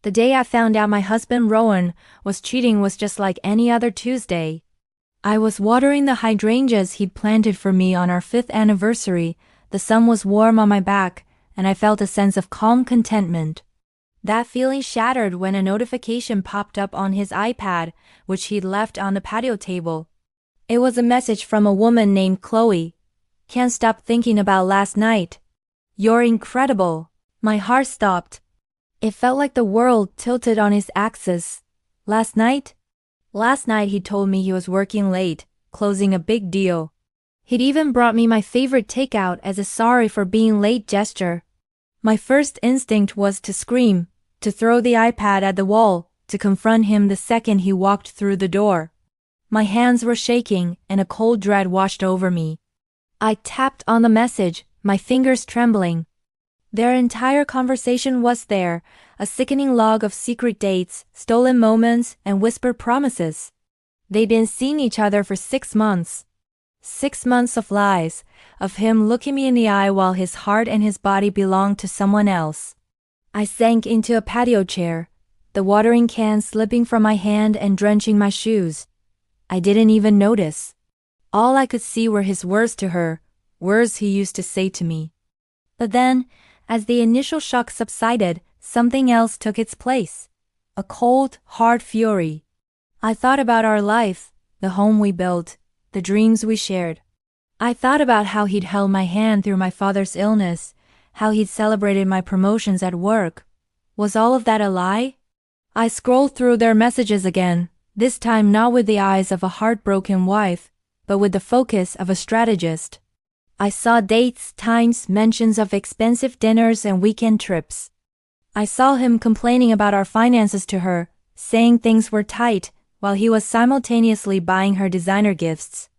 The day I found out my husband Rowan was cheating was just like any other Tuesday. I was watering the hydrangeas he'd planted for me on our 5th anniversary. The sun was warm on my back, and I felt a sense of calm contentment. That feeling shattered when a notification popped up on his iPad, which he'd left on the patio table. It was a message from a woman named Chloe. "Can't stop thinking about last night. You're incredible." My heart stopped. It felt like the world tilted on its axis. Last night? Last night he told me he was working late, closing a big deal. He'd even brought me my favorite takeout as a sorry for being late gesture. My first instinct was to scream, to throw the iPad at the wall, to confront him the second he walked through the door. My hands were shaking and a cold dread washed over me. I tapped on the message, my fingers trembling. Their entire conversation was there, a sickening log of secret dates, stolen moments, and whispered promises. They'd been seeing each other for 6 months. 6 months of lies, of him looking me in the eye while his heart and his body belonged to someone else. I sank into a patio chair, the watering can slipping from my hand and drenching my shoes. I didn't even notice. All I could see were his words to her, words he used to say to me. But then, as the initial shock subsided, something else took its place. A cold, hard fury. I thought about our life, the home we built, the dreams we shared. I thought about how he'd held my hand through my father's illness, how he'd celebrated my promotions at work. Was all of that a lie? I scrolled through their messages again, this time not with the eyes of a heartbroken wife, but with the focus of a strategist. I saw dates, times, mentions of expensive dinners and weekend trips. I saw him complaining about our finances to her, saying things were tight, while he was simultaneously buying her designer gifts.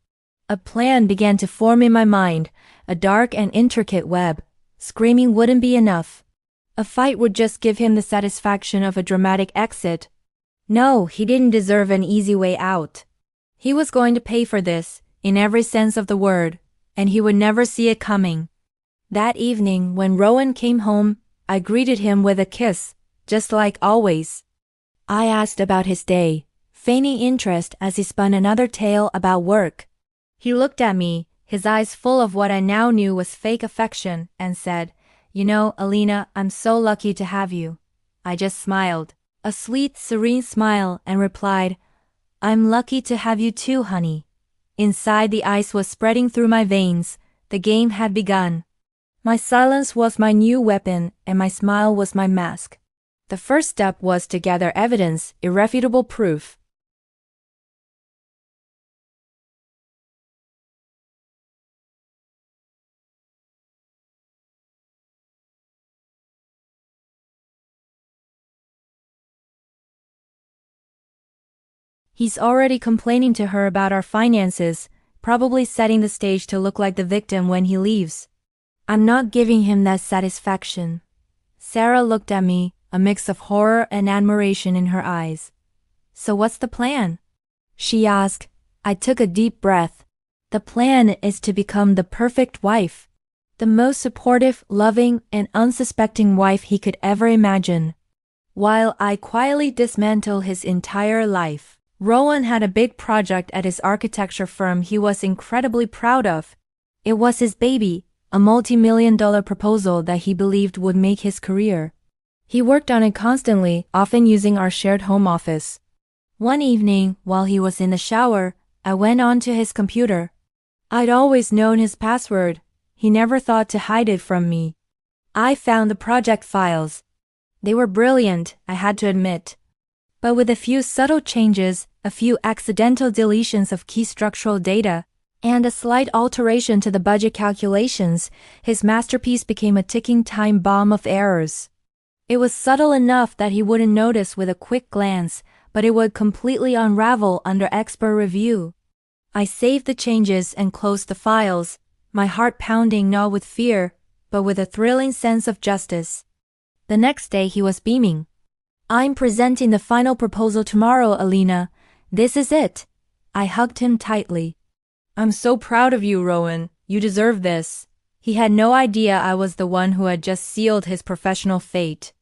A plan began to form in my mind, a dark and intricate web. Screaming wouldn't be enough. A fight would just give him the satisfaction of a dramatic exit. No, he didn't deserve an easy way out. He was going to pay for this, in every sense of the word, and he would never see it coming. That evening, when Rowan came home, I greeted him with a kiss, just like always. I asked about his day, feigning interest as he spun another tale about work. He looked at me, his eyes full of what I now knew was fake affection, and said, "You know, Alina, I'm so lucky to have you." I just smiled, a sweet, serene smile, and replied, "I'm lucky to have you too, honey." Inside, the ice was spreading through my veins. The game had begun. My silence was my new weapon, and my smile was my mask. The first step was to gather evidence, irrefutable proof. He's already complaining to her about our finances, probably setting the stage to look like the victim when he leaves. I'm not giving him that satisfaction. Sarah looked at me, a mix of horror and admiration in her eyes. "So what's the plan?" she asked. I took a deep breath. The plan is to become the perfect wife. The most supportive, loving, and unsuspecting wife he could ever imagine. While I quietly dismantle his entire life. Rowan had a big project at his architecture firm he was incredibly proud of. It was his baby, a multi-million-dollar proposal that he believed would make his career. He worked on it constantly, often using our shared home office. One evening, while he was in the shower, I went onto his computer. I'd always known his password. He never thought to hide it from me. I found the project files. They were brilliant, I had to admit. But with a few subtle changes, a few accidental deletions of key structural data, and a slight alteration to the budget calculations, his masterpiece became a ticking time bomb of errors. It was subtle enough that he wouldn't notice with a quick glance, but it would completely unravel under expert review. I saved the changes and closed the files, my heart pounding not with fear, but with a thrilling sense of justice. The next day he was beaming. "I'm presenting the final proposal tomorrow, Alina. This is it." I hugged him tightly. "I'm so proud of you, Rowan. You deserve this." He had no idea I was the one who had just sealed his professional fate.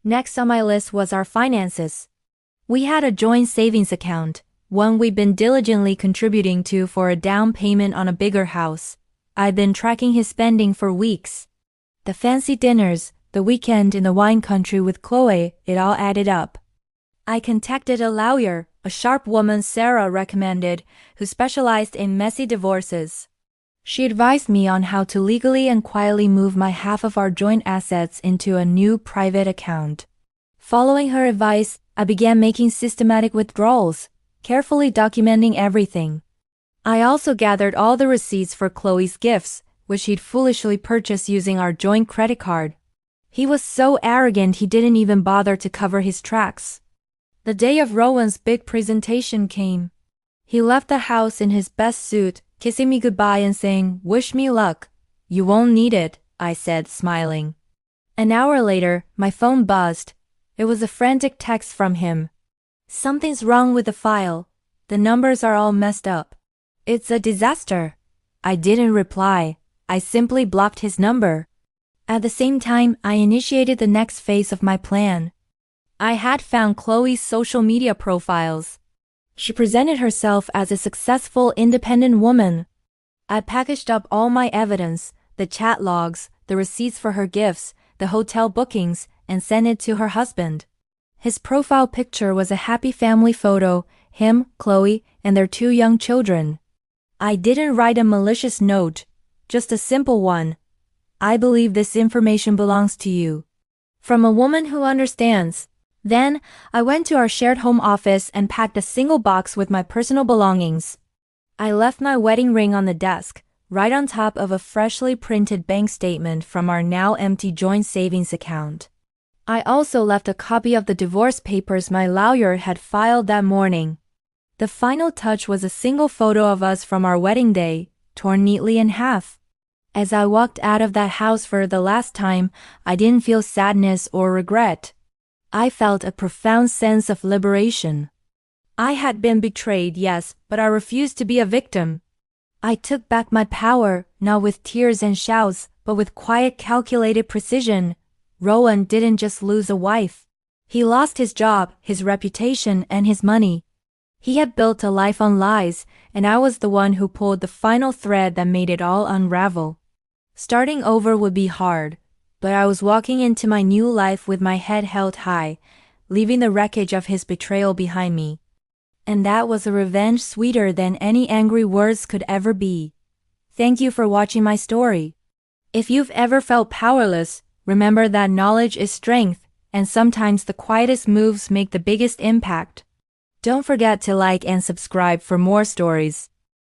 Next on my list was our finances. We had a joint savings account, one we'd been diligently contributing to for a down payment on a bigger house. I'd been tracking his spending for weeks. The fancy dinners, the weekend in the wine country with Chloe, it all added up. I contacted a lawyer, a sharp woman Sarah recommended, who specialized in messy divorces. She advised me on how to legally and quietly move my half of our joint assets into a new private account. Following her advice, I began making systematic withdrawals, carefully documenting everything. I also gathered all the receipts for Chloe's gifts, which he'd foolishly purchased using our joint credit card. He was so arrogant he didn't even bother to cover his tracks. The day of Rowan's big presentation came. He left the house in his best suit, kissing me goodbye and saying, "Wish me luck." "You won't need it," I said, smiling. An hour later, my phone buzzed. It was a frantic text from him. "Something's wrong with the file. The numbers are all messed up. It's a disaster." I didn't reply. I simply blocked his number. At the same time, I initiated the next phase of my plan. I had found Chloe's social media profiles. She presented herself as a successful, independent woman. I packaged up all my evidence, the chat logs, the receipts for her gifts, the hotel bookings, and sent it to her husband. His profile picture was a happy family photo, him, Chloe, and their 2 young children. I didn't write a malicious note, just a simple one. "I believe this information belongs to you. From a woman who understands." Then, I went to our shared home office and packed a single box with my personal belongings. I left my wedding ring on the desk, right on top of a freshly printed bank statement from our now empty joint savings account. I also left a copy of the divorce papers my lawyer had filed that morning. The final touch was a single photo of us from our wedding day, torn neatly in half. As I walked out of that house for the last time, I didn't feel sadness or regret. I felt a profound sense of liberation. I had been betrayed, yes, but I refused to be a victim. I took back my power, not with tears and shouts, but with quiet, calculated precision. Rowan didn't just lose a wife. He lost his job, his reputation, and his money. He had built a life on lies, and I was the one who pulled the final thread that made it all unravel. Starting over would be hard, but I was walking into my new life with my head held high, leaving the wreckage of his betrayal behind me. And that was a revenge sweeter than any angry words could ever be. Thank you for watching my story. If you've ever felt powerless, remember that knowledge is strength, and sometimes the quietest moves make the biggest impact. Don't forget to like and subscribe for more stories.